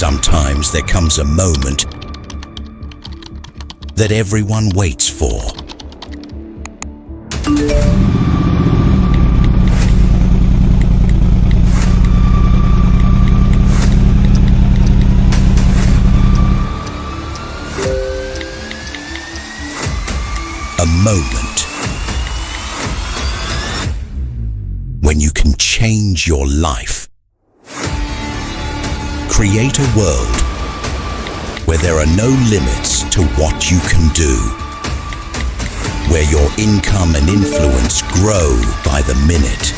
Sometimes there comes a moment that everyone waits for. A moment when you can change your life. Create a world where there are no limits to what you can do, where your income and influence grow by the minute.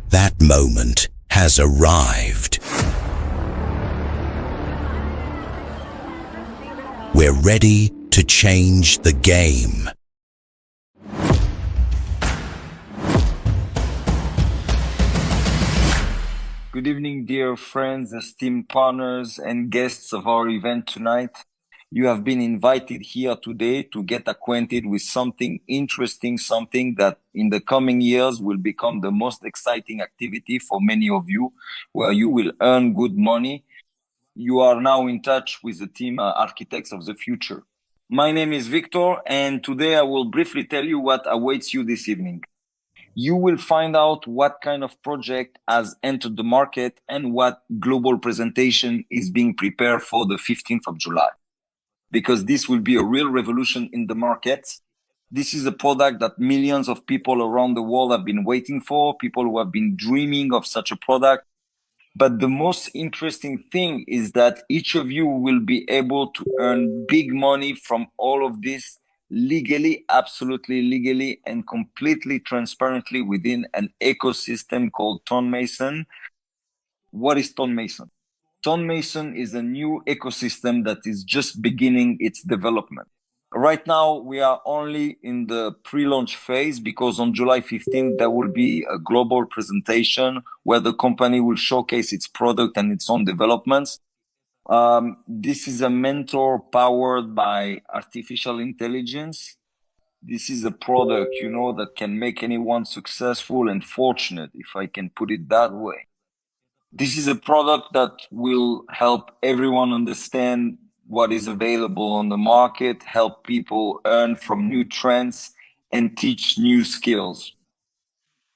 That moment has arrived. We're ready to change the game. Good evening, dear friends, esteemed partners, and guests of our event tonight. You have been invited here today to get acquainted with something interesting, something that in the coming years will become the most exciting activity for many of you, where you will earn good money. You are now in touch with the team Architects of the Future. My name is Victor, and today I will briefly tell you what awaits you this evening. You will find out what kind of project has entered the market and what global presentation is being prepared for the 15th of July. Because this will be a real revolution in the market. This is a product that millions of people around the world have been waiting for, people who have been dreaming of such a product. But the most interesting thing is that each of you will be able to earn big money from all of this legally, absolutely legally, and completely transparently within an ecosystem called Tonemason. What is Tonemason? Tonemason is a new ecosystem that is just beginning its development. Right now, we are only in the pre-launch phase because on July 15th, there will be a global presentation where the company will showcase its product and its own developments. This is a mentor powered by artificial intelligence. This is a product, that can make anyone successful and fortunate, if I can put it that way. This is a product that will help everyone understand what is available on the market, help people earn from new trends, and teach new skills.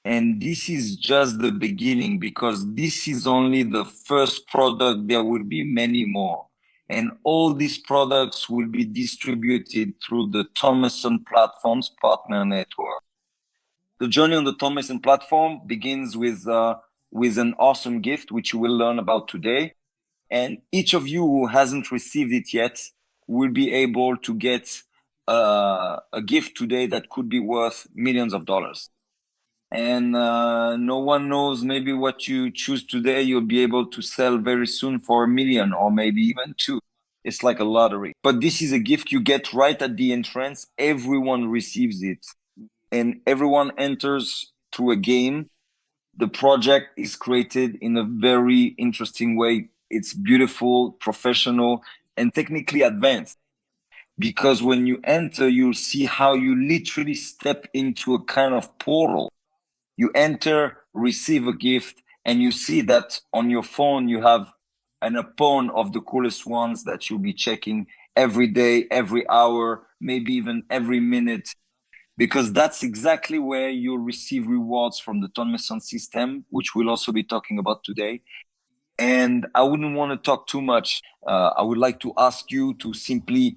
And this is just the beginning because this is only the first product. There will be many more. And all these products will be distributed through the Tonemason Platforms Partner Network. The journey on the Tonemason platform begins with an awesome gift, which you will learn about today. And each of you who hasn't received it yet will be able to get a gift today that could be worth millions of dollars. And no one knows, maybe what you choose today, you'll be able to sell very soon for $1 million or maybe even 2. It's like a lottery. But this is a gift you get right at the entrance. Everyone receives it. And everyone enters through a game. The project is created in a very interesting way. It's beautiful, professional, and technically advanced. Because when you enter, you'll see how you literally step into a kind of portal. You enter, receive a gift, and you see that on your phone, you have an pawn of the coolest ones that you'll be checking every day, every hour, maybe even every minute. Because that's exactly where you'll receive rewards from the Tonemason system, which we'll also be talking about today. And I wouldn't want to talk too much. I would like to ask you to simply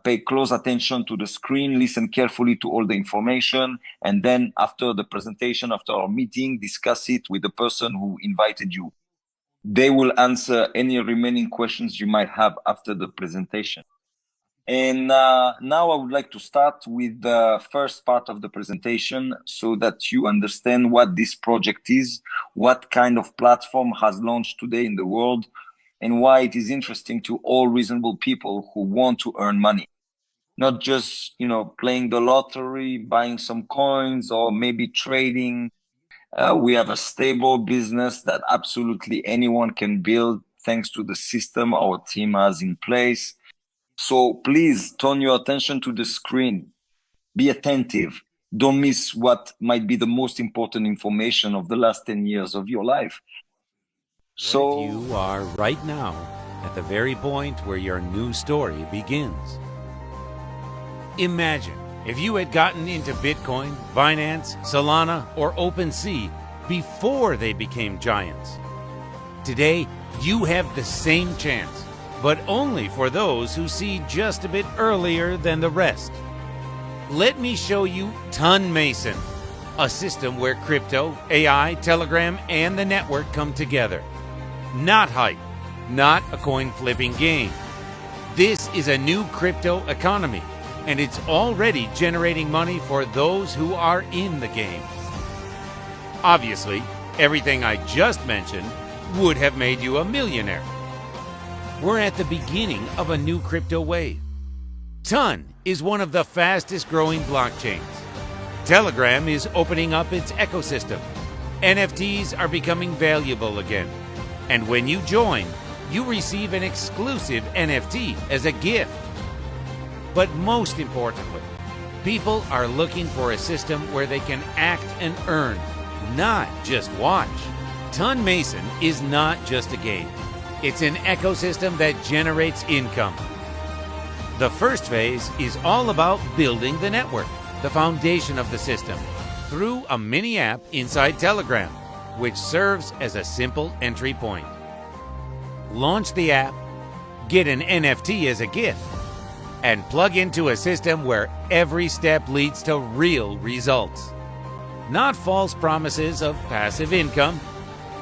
pay close attention to the screen, listen carefully to all the information, and then after the presentation, after our meeting, discuss it with the person who invited you. They will answer any remaining questions you might have after the presentation. And now I would like to start with the first part of the presentation so that you understand what this project is, what kind of platform has launched today in the world, and why it is interesting to all reasonable people who want to earn money. Not just, playing the lottery, buying some coins, or maybe trading. We have a stable business that absolutely anyone can build thanks to the system our team has in place. So please turn your attention to the screen. Be attentive. don't miss what might be the most important information of the last 10 years of your life. What if you are right now at the very point where your new story begins? Imagine if you had gotten into Bitcoin, Binance, Solana, or OpenSea before they became giants. Today, you have the same chance, but only for those who see just a bit earlier than the rest. Let me show you Ton Mason, a system where crypto, AI, Telegram, and the network come together. Not hype, not a coin flipping game. This is a new crypto economy, and it's already generating money for those who are in the game. Obviously, everything I just mentioned would have made you a millionaire. We're at the beginning of a new crypto wave. Ton is one of the fastest growing blockchains. Telegram is opening up its ecosystem. NFTs are becoming valuable again. And when you join, you receive an exclusive NFT as a gift. But most importantly, people are looking for a system where they can act and earn, not just watch. Ton Mason is not just a game. It's an ecosystem that generates income. The first phase is all about building the network, the foundation of the system, through a mini app inside Telegram, which serves as a simple entry point. Launch the app, get an NFT as a gift, and plug into a system where every step leads to real results. Not false promises of passive income.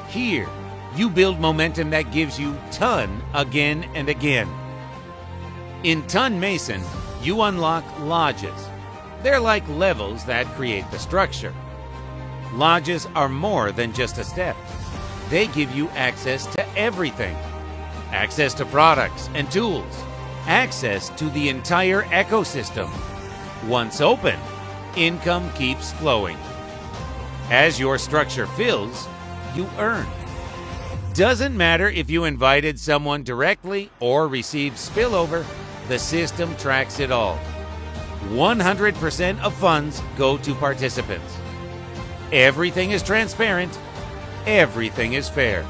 Here, you build momentum that gives you Ton again and again. In Ton Mason, you unlock lodges. They're like levels that create the structure. Lodges are more than just a step. They give you access to everything. Access to products and tools. Access to the entire ecosystem. Once open, income keeps flowing. As your structure fills, you earn. Doesn't matter if you invited someone directly or received spillover, the system tracks it all. 100% of funds go to participants. Everything is transparent. Everything is fair.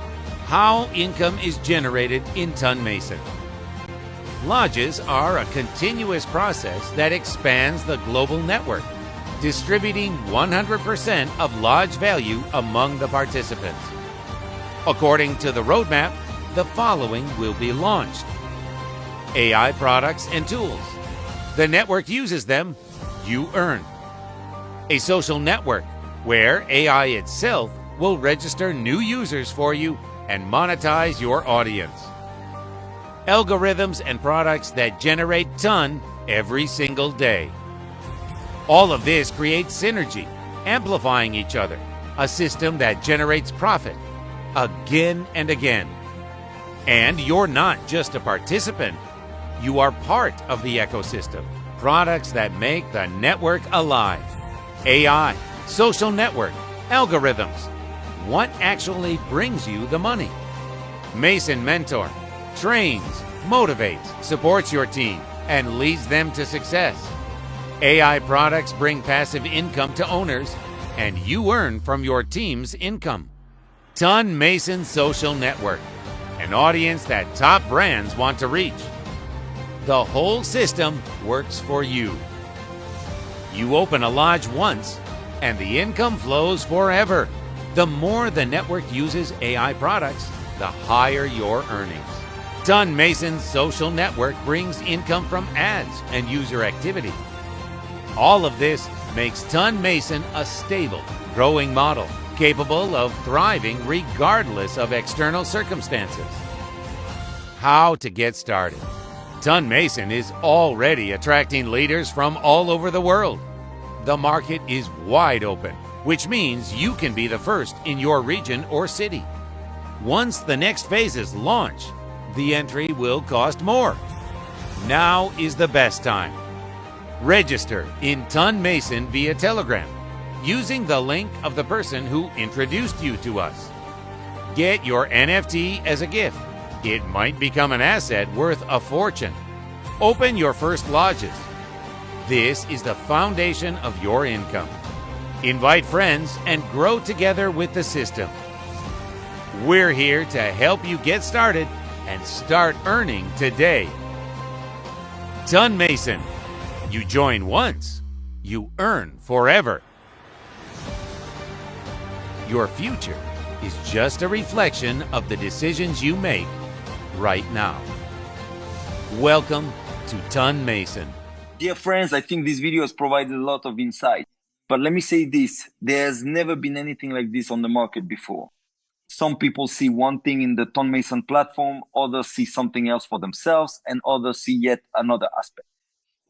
How income is generated in Ton Mason. Lodges are a continuous process that expands the global network, distributing 100% of lodge value among the participants. According to the roadmap, the following will be launched: AI products and tools. The network uses them, you earn. A social network, where AI itself will register new users for you and monetize your audience. Algorithms and products that generate Ton every single day. All of this creates synergy, amplifying each other, a system that generates profit again and again. And you're not just a participant, you are part of the ecosystem. Products that make the network alive. AI, social network, algorithms. What actually brings you the money? Mason Mentor trains, motivates, supports your team, and leads them to success. AI products bring passive income to owners, and you earn from your team's income. Ton Mason Social Network, an audience that top brands want to reach. The whole system works for you. You open a lodge once, and the income flows forever. The more the network uses AI products, the higher your earnings. Ton Mason's social network brings income from ads and user activity. All of this makes Ton Mason a stable, growing model, capable of thriving regardless of external circumstances. How to get started? Ton Mason is already attracting leaders from all over the world. The market is wide open, which means you can be the first in your region or city. Once the next phases launch, the entry will cost more. Now is the best time. Register in Ton Mason via Telegram, using the link of the person who introduced you to us. Get your NFT as a gift. It might become an asset worth a fortune. Open your first lodges. This is the foundation of your income. Invite friends and grow together with the system. We're here to help you get started and start earning today. Ton Mason. You join once, you earn forever. Your future is just a reflection of the decisions you make right now. Welcome to Ton Mason. Dear friends, I think this video has provided a lot of insight. But let me say this, there's never been anything like this on the market before. Some people see one thing in the Ton Mason platform, others see something else for themselves, and others see yet another aspect.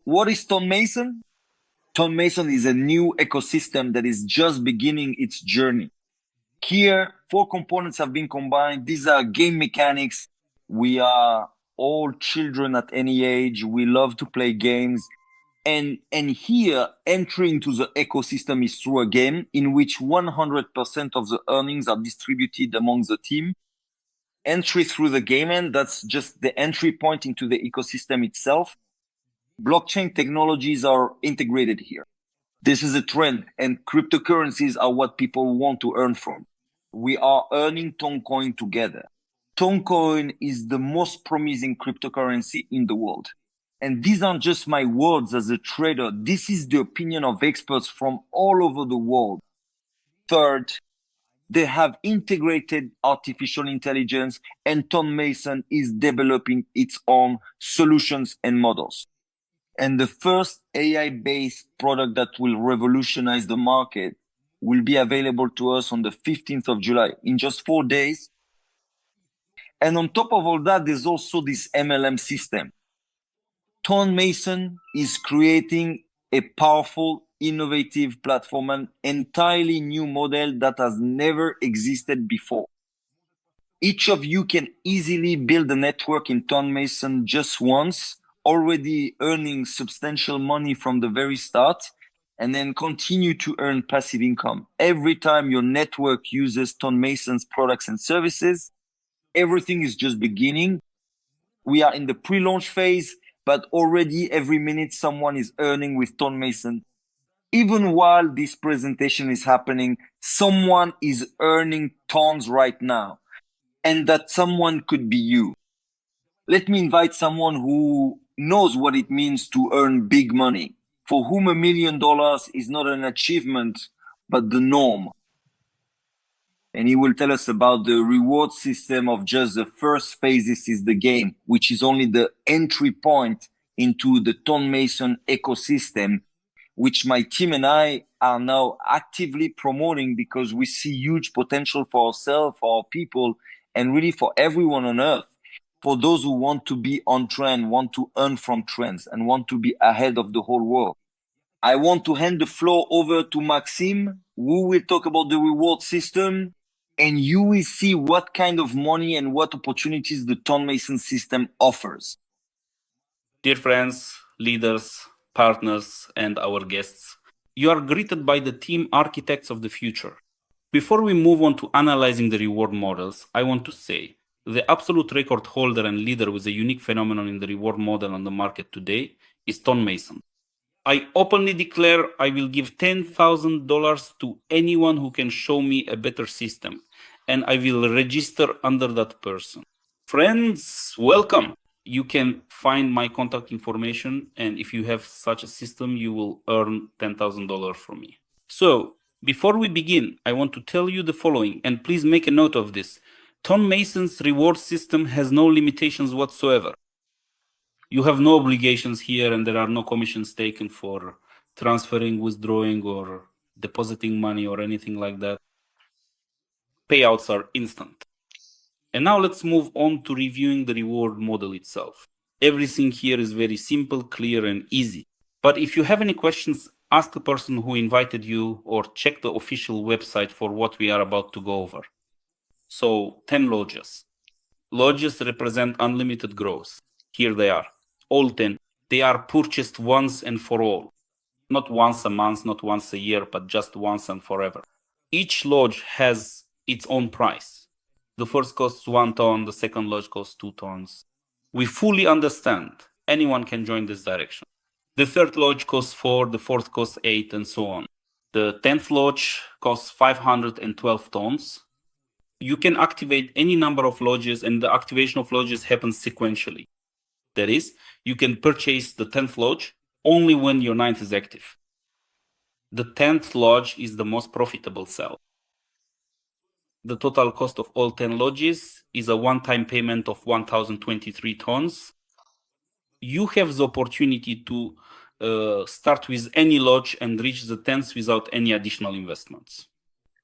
What is Ton Mason? Ton Mason is a new ecosystem that is just beginning its journey. Here, 4 components have been combined. These are game mechanics. We are all children at any age. We love to play games. And here, entry into the ecosystem is through a game in which 100% of the earnings are distributed among the team. Entry through the game end, that's just the entry point into the ecosystem itself. Blockchain technologies are integrated here. This is a trend, and cryptocurrencies are what people want to earn from. We are earning Toncoin together. Toncoin is the most promising cryptocurrency in the world. And these aren't just my words as a trader. This is the opinion of experts from all over the world. Third, they have integrated artificial intelligence, and Ton Mason is developing its own solutions and models. And the first AI-based product that will revolutionize the market will be available to us on the 15th of July, in just 4 days. And on top of all that, there's also this MLM system. Ton Mason is creating a powerful, innovative platform, an entirely new model that has never existed before. Each of you can easily build a network in Ton Mason just once, already earning substantial money from the very start, and then continue to earn passive income. Every time your network uses Ton Mason's products and services, everything is just beginning. We are in the pre-launch phase, but already every minute someone is earning with Ton Mason. Even while this presentation is happening, someone is earning tons right now. And that someone could be you. Let me invite someone who knows what it means to earn big money, for whom $1 million is not an achievement, but the norm. And he will tell us about the reward system of just the first phase. This is the game, which is only the entry point into the Ton Mason ecosystem, which my team and I are now actively promoting because we see huge potential for ourselves, for our people, and really for everyone on earth. For those who want to be on trend, want to earn from trends, and want to be ahead of the whole world. I want to hand the floor over to Maxime, who will talk about the reward system, and you will see what kind of money and what opportunities the Ton Mason system offers. Dear friends, leaders, partners, and our guests, you are greeted by the team architects of the future. Before we move on to analyzing the reward models, I want to say, the absolute record holder and leader with a unique phenomenon in the reward model on the market today is Ton Mason. I openly declare I will give $10,000 to anyone who can show me a better system, and I will register under that person. Friends, welcome. You can find my contact information, and if you have such a system, you will earn $10,000 from me. So, before we begin, I want to tell you the following, and please make a note of this. Ton Mason's reward system has no limitations whatsoever. You have no obligations here, and there are no commissions taken for transferring, withdrawing, or depositing money or anything like that. Payouts are instant. And now let's move on to reviewing the reward model itself. Everything here is very simple, clear, and easy. But if you have any questions, ask the person who invited you or check the official website for what we are about to go over. So, 10 lodges. Lodges represent unlimited growth. Here they are. All 10. They are purchased once and for all. Not once a month, not once a year, but just once and forever. Each lodge has its own price. The first costs 1 ton, the second lodge costs 2 tons. We fully understand anyone can join this direction. The third lodge costs 4, the fourth costs 8, and so on. The 10th lodge costs 512 tons. You can activate any number of lodges, and the activation of lodges happens sequentially. That is, you can purchase the 10th lodge only when your 9th is active. The 10th lodge is the most profitable sell. The total cost of all 10 lodges is a one-time payment of 1,023 tons. You have the opportunity to start with any lodge and reach the 10th without any additional investments.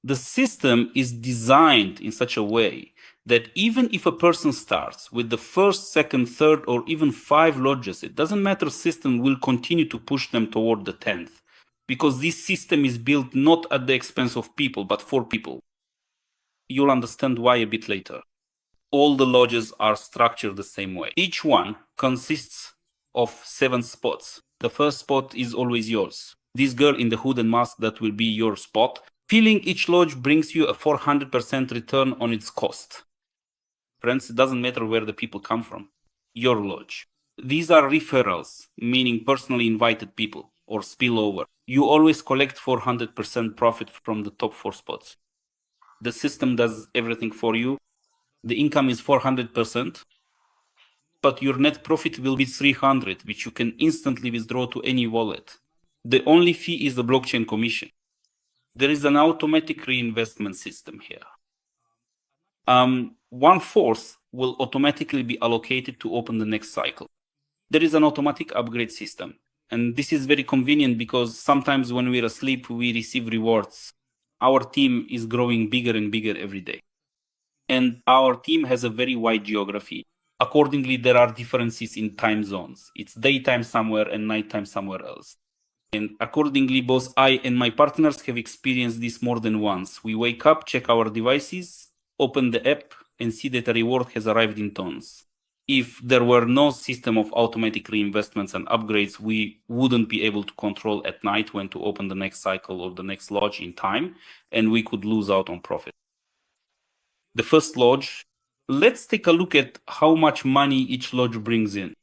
The system is designed in such a way that even if a person starts with the first, second, third, or even 5 lodges, it doesn't matter, system will continue to push them toward the 10th, because this system is built not at the expense of people, but for people. You'll understand why a bit later. All the lodges are structured the same way. Each one consists of 7 spots. The first spot is always yours. This girl in the hood and mask, that will be your spot. Filling each lodge brings you a 400% return on its cost. Friends, it doesn't matter where the people come from. Your lodge. These are referrals, meaning personally invited people, or spillover. You always collect 400% profit from the top 4 spots. The system does everything for you. The income is 400%, but your net profit will be 300, which you can instantly withdraw to any wallet. The only fee is the blockchain commission. There is an automatic reinvestment system here. 1/4 will automatically be allocated to open the next cycle. There is an automatic upgrade system. And this is very convenient because sometimes when we're asleep, we receive rewards. Our team is growing bigger and bigger every day. And our team has a very wide geography. Accordingly, there are differences in time zones. It's daytime somewhere and nighttime somewhere else. And accordingly, both I and my partners have experienced this more than once. We wake up, check our devices, open the app, and see that a reward has arrived in tons. If there were no system of automatic reinvestments and upgrades, we wouldn't be able to control at night when to open the next cycle or the next lodge in time, and we could lose out on profit. The first lodge, let's take a look at how much money each lodge brings in.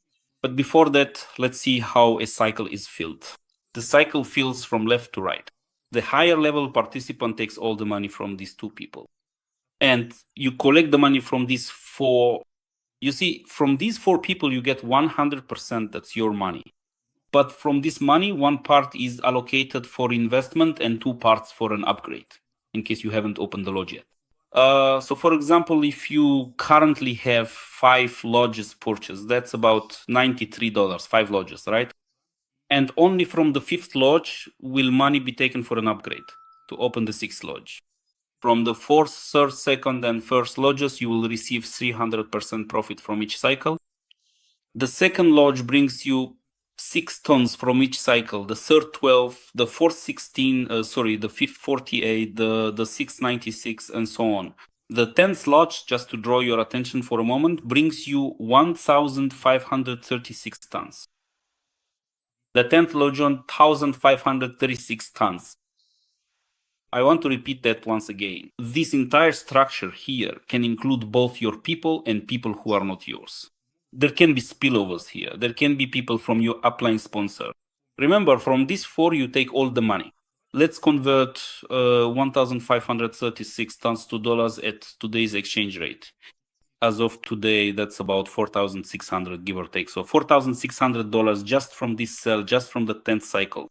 But before that, let's see how a cycle is filled. The cycle fills from left to right. The higher level participant takes all the money from these 2 people. And you collect the money from these 4. You see, from these 4 people, you get 100%, that's your money. But from this money, 1 part is allocated for investment and 2 parts for an upgrade, in case you haven't opened the lodge yet. So for example, if you currently have 5 lodges purchased, that's about $93, 5 lodges, right? And only from the 5th lodge will money be taken for an upgrade to open the 6th lodge. From the 4th, 3rd, 2nd, and 1st lodges, you will receive 300% profit from each cycle. The 2nd lodge brings you 6 tons from each cycle. The 3rd 12, the 4th 16, the 5th 48, the 6th 96, and so on. The 10th lodge, just to draw your attention for a moment, brings you 1,536 tons. The 10th lodge on 1,536 tons. I want to repeat that once again. This entire structure here can include both your people and people who are not yours. There can be spillovers here. There can be people from your upline sponsor. Remember, from these 4, you take all the money. Let's convert 1,536 tons to dollars at today's exchange rate. As of today, that's about 4,600, give or take. So $4,600 just from this sell, just from the 10th cycle.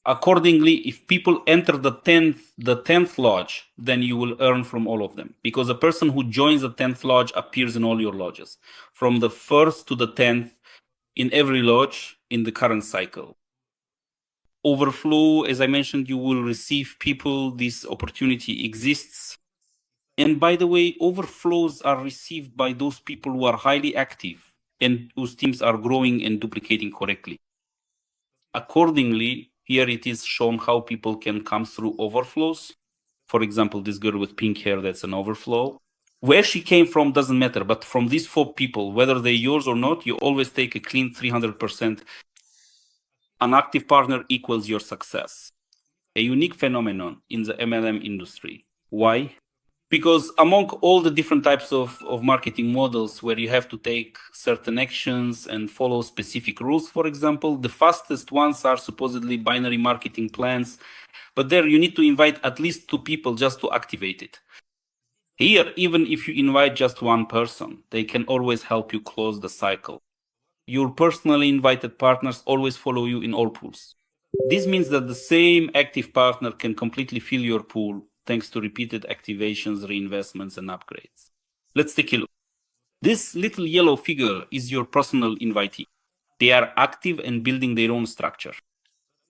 Accordingly, if people enter the 10th lodge, then you will earn from all of them, because a person who joins the 10th lodge appears in all your lodges, from the 1st to the 10th, in every lodge in the current cycle. Overflow, as I mentioned, you will receive people. This opportunity exists. And by the way, overflows are received by those people who are highly active and whose teams are growing and duplicating correctly. Accordingly, here it is shown how people can come through overflows. For example, this girl with pink hair, that's an overflow. Where she came from doesn't matter, but from these 4 people, whether they're yours or not, you always take a clean 300%. An active partner equals your success. A unique phenomenon in the MLM industry. Why? Because among all the different types of marketing models where you have to take certain actions and follow specific rules, for example, the fastest ones are supposedly binary marketing plans, but there you need to invite at least 2 people just to activate it. Here, even if you invite just 1 person, they can always help you close the cycle. Your personally invited partners always follow you in all pools. This means that the same active partner can completely fill your pool thanks to repeated activations, reinvestments, and upgrades. Let's take a look. This little yellow figure is your personal invitee. They are active and building their own structure.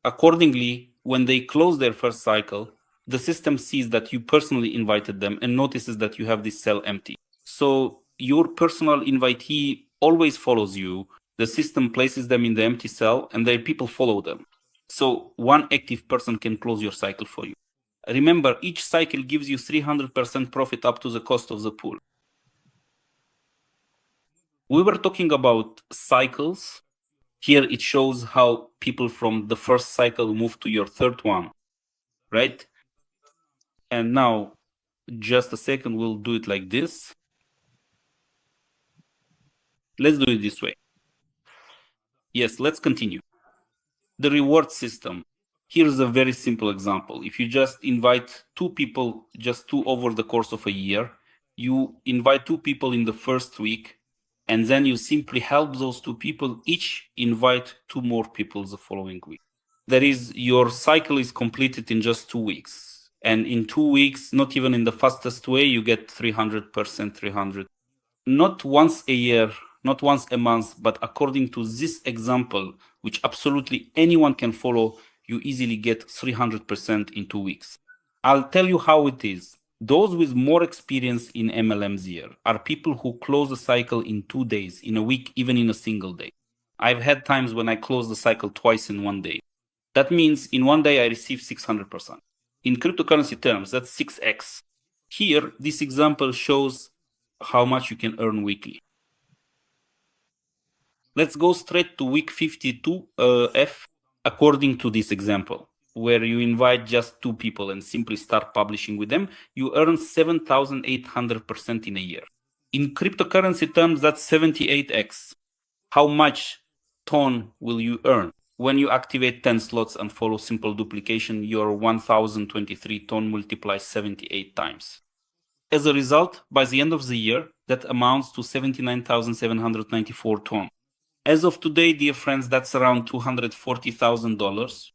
Accordingly, when they close their first cycle, the system sees that you personally invited them and notices that you have this cell empty. So your personal invitee always follows you. The system places them in the empty cell and their people follow them. So 1 active person can close your cycle for you. Remember, each cycle gives you 300% profit up to the cost of the pool. We were talking about cycles. Here it shows how people from the first cycle move to your third one, right? And now, just a second, we'll do it like this. Let's do it this way. Yes, let's continue. The reward system. Here's a very simple example. If you just invite 2 people, just 2 over the course of a year, you invite 2 people in the first week, and then you simply help those 2 people each invite 2 more people the following week. That is, your cycle is completed in just 2 weeks. And in 2 weeks, not even in the fastest way, you get 300%, 300. Not once a year, not once a month, but according to this example, which absolutely anyone can follow, you easily get 300% in 2 weeks. I'll tell you how it is. Those with more experience in MLMs here are people who close the cycle in 2 days, in a week, even in a single day. I've had times when I close the cycle twice in 1 day. That means in 1 day I receive 600%. In cryptocurrency terms, that's 6x. Here, this example shows how much you can earn weekly. Let's go straight to week 52F according to this example, where you invite just 2 people and simply start publishing with them. You earn 7,800% in a year. In cryptocurrency terms, that's 78x. How much TON will you earn? When you activate 10 slots and follow simple duplication, your 1,023 TON multiplies 78 times. As a result, by the end of the year, that amounts to 79,794 TON. As of today, dear friends, that's around $240,000.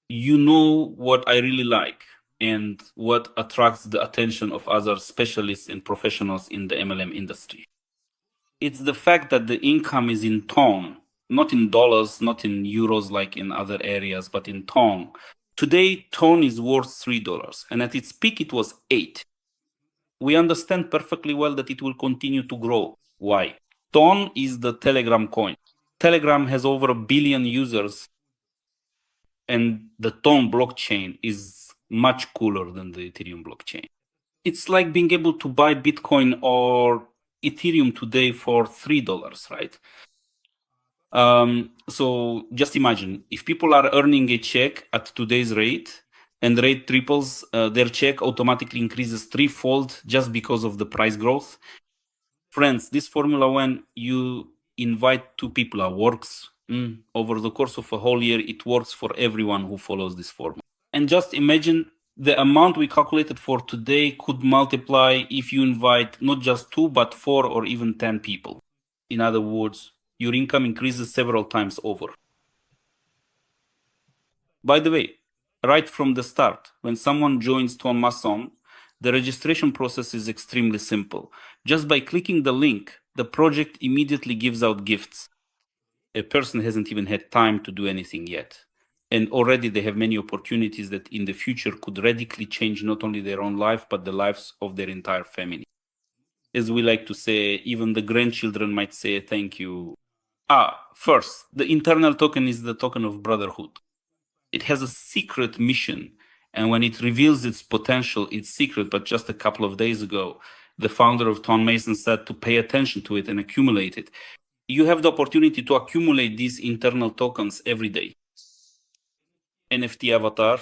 You know what I really like and what attracts the attention of other specialists and professionals in the MLM industry. It's the fact that the income is in TON, not in dollars, not in euros like in other areas, but in TON. Today, TON is worth $3, and at its peak, it was 8. We understand perfectly well that it will continue to grow. Why? TON is the Telegram coin. Telegram has over 1 billion users, and the TON blockchain is much cooler than the Ethereum blockchain. It's like being able to buy Bitcoin or Ethereum today for $3, right? So just imagine, if people are earning a check at today's rate and the rate triples, their check automatically increases 3-fold just because of the price growth. Friends, this formula, when you invite 2 people, works. Over the course of a whole year, it works for everyone who follows this formula. And just imagine the amount we calculated for today could multiply if you invite not just 2, but 4 or even 10 people. In other words, your income increases several times over. By the way, right from the start, when someone joins TON Mason, the registration process is extremely simple. Just by clicking the link, the project immediately gives out gifts. A person hasn't even had time to do anything yet. And already they have many opportunities that in the future could radically change not only their own life, but the lives of their entire family. As we like to say, even the grandchildren might say thank you. First, the internal token is the token of brotherhood. It has a secret mission, and when it reveals its potential, it's secret, but just a couple of days ago, the founder of TON Mason said to pay attention to it and accumulate it. You have the opportunity to accumulate these internal tokens every day. NFT avatar,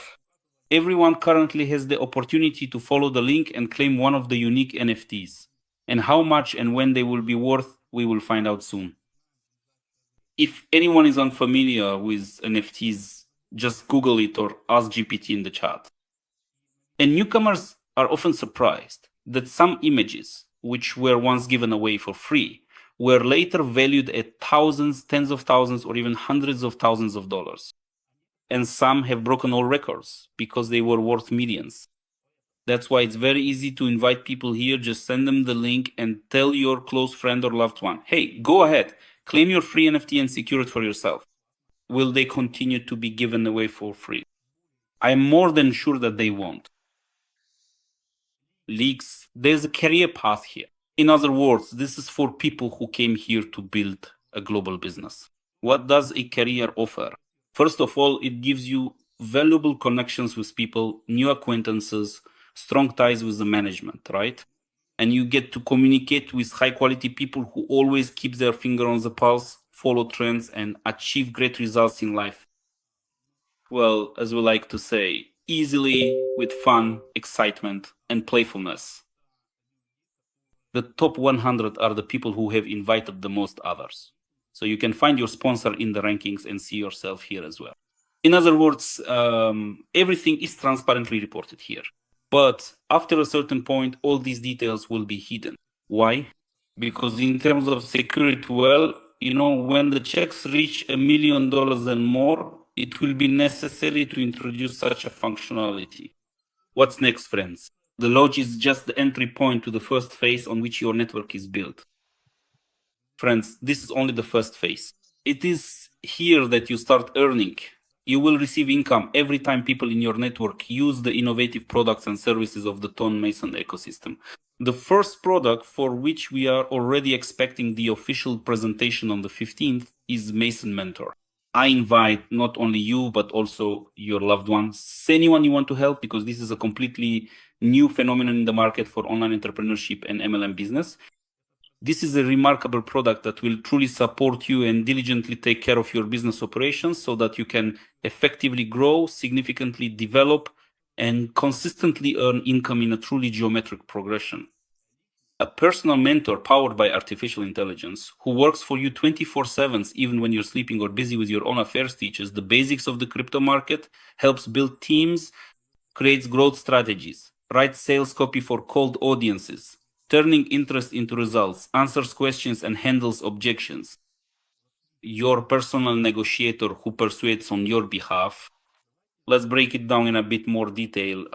Everyone currently has the opportunity to follow the link and claim one of the unique NFTs. And how much and when they will be worth, we will find out soon. If anyone is unfamiliar with NFTs, just Google it or ask GPT in the chat. And newcomers are often surprised that some images, which were once given away for free, were later valued at thousands, tens of thousands, or even hundreds of thousands of dollars. And some have broken all records because they were worth millions. That's why it's very easy to invite people here. Just send them the link and tell your close friend or loved one, hey, go ahead, claim your free NFT and secure it for yourself. Will they continue to be given away for free? I'm more than sure that they won't. Leaks, there's a career path here. In other words, this is for people who came here to build a global business. What does a career offer? First of all, it gives you valuable connections with people, new acquaintances, strong ties with the management, right? And you get to communicate with high quality people who always keep their finger on the pulse, follow trends, and achieve great results in life. Well, as we like to say, easily, with fun, excitement, and playfulness. The top 100 are the people who have invited the most others. So you can find your sponsor in the rankings and see yourself here as well. In other words, everything is transparently reported here. But after a certain point, all these details will be hidden. Why? Because in terms of security, well, when the checks reach $1 million and more, it will be necessary to introduce such a functionality. What's next, friends? The lodge is just the entry point to the first phase on which your network is built. Friends, this is only the first phase. It is here that you start earning. You will receive income every time people in your network use the innovative products and services of the Ton Mason ecosystem. The first product for which we are already expecting the official presentation on the 15th is Mason Mentor. I invite not only you, but also your loved ones, anyone you want to help, because this is a completely new phenomenon in the market for online entrepreneurship and MLM business. This is a remarkable product that will truly support you and diligently take care of your business operations so that you can effectively grow, significantly develop, and consistently earn income in a truly geometric progression. A personal mentor powered by artificial intelligence who works for you 24/7 even when you're sleeping or busy with your own affairs, teaches the basics of the crypto market, helps build teams, creates growth strategies, writes sales copy for cold audiences, turning interest into results, answers questions and handles objections. Your personal negotiator who persuades on your behalf. Let's break it down in a bit more detail.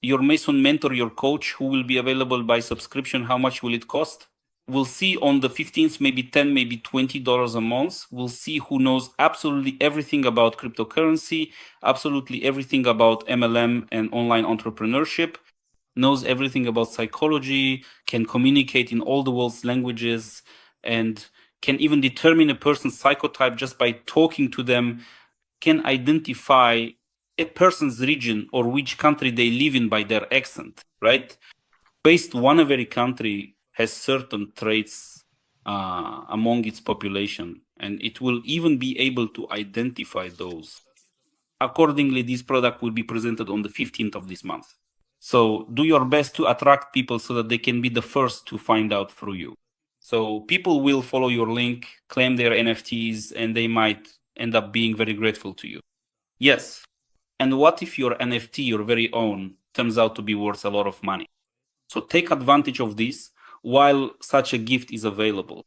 Your Mason mentor, your coach, who will be available by subscription, how much will it cost? We'll see on the 15th, maybe $10, maybe $20 a month. We'll see who knows absolutely everything about cryptocurrency, absolutely everything about MLM and online entrepreneurship, knows everything about psychology, can communicate in all the world's languages, and can even determine a person's psychotype just by talking to them, can identify a person's region or which country they live in by their accent, right? Based on every country has certain traits among its population, and it will even be able to identify those. Accordingly, this product will be presented on the 15th of this month. So do your best to attract people so that they can be the first to find out through you. So people will follow your link, claim their NFTs, and they might end up being very grateful to you. Yes. And what if your NFT, your very own, turns out to be worth a lot of money? So take advantage of this while such a gift is available.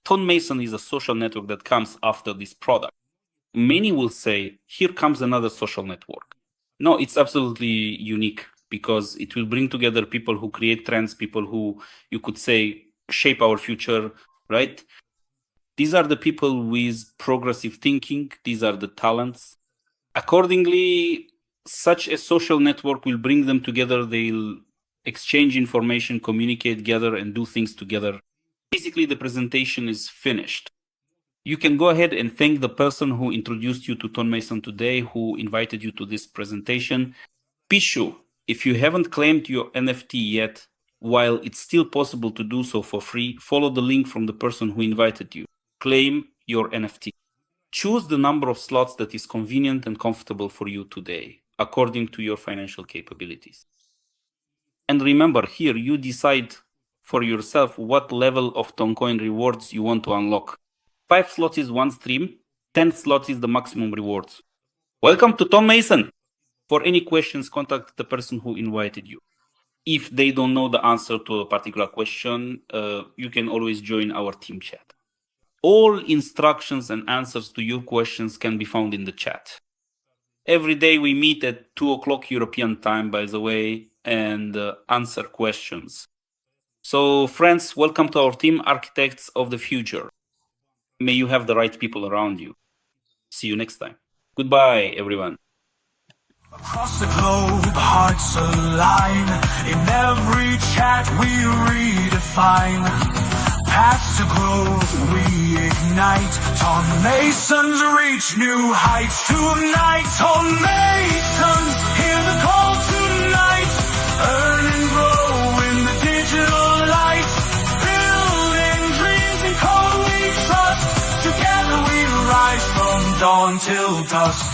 Ton Mason is a social network that comes after this product. Many will say, here comes another social network. No, it's absolutely unique because it will bring together people who create trends, people who, you could say, shape our future, right? These are the people with progressive thinking. These are the talents. Accordingly, such a social network will bring them together. They'll exchange information, communicate, gather, and do things together. Basically, the presentation is finished. You can go ahead and thank the person who introduced you to Ton Mason today, who invited you to this presentation. Pishu, if you haven't claimed your NFT yet, while it's still possible to do so for free, follow the link from the person who invited you. Claim your NFT. Choose the number of slots that is convenient and comfortable for you today, according to your financial capabilities. And remember, here you decide for yourself what level of Toncoin rewards you want to unlock. 5 slots is one stream, 10 slots is the maximum rewards. Welcome to Tom Mason. For any questions, contact the person who invited you. If they don't know the answer to a particular question, you can always join our team chat. All instructions and answers to your questions can be found in the chat. Every day we meet at 2 o'clock European time, by the way, and answer questions. So friends, welcome to our team, Architects of the Future. May you have the right people around you. See you next time. Goodbye, everyone. Across the globe, hearts align. In every chat we redefine. Paths to growth we ignite. Tom Masons reach new heights tonight. Tom Masons, hear the call tonight. Earn and grow in the digital light. Building dreams in code we trust. Together we rise from dawn till dusk.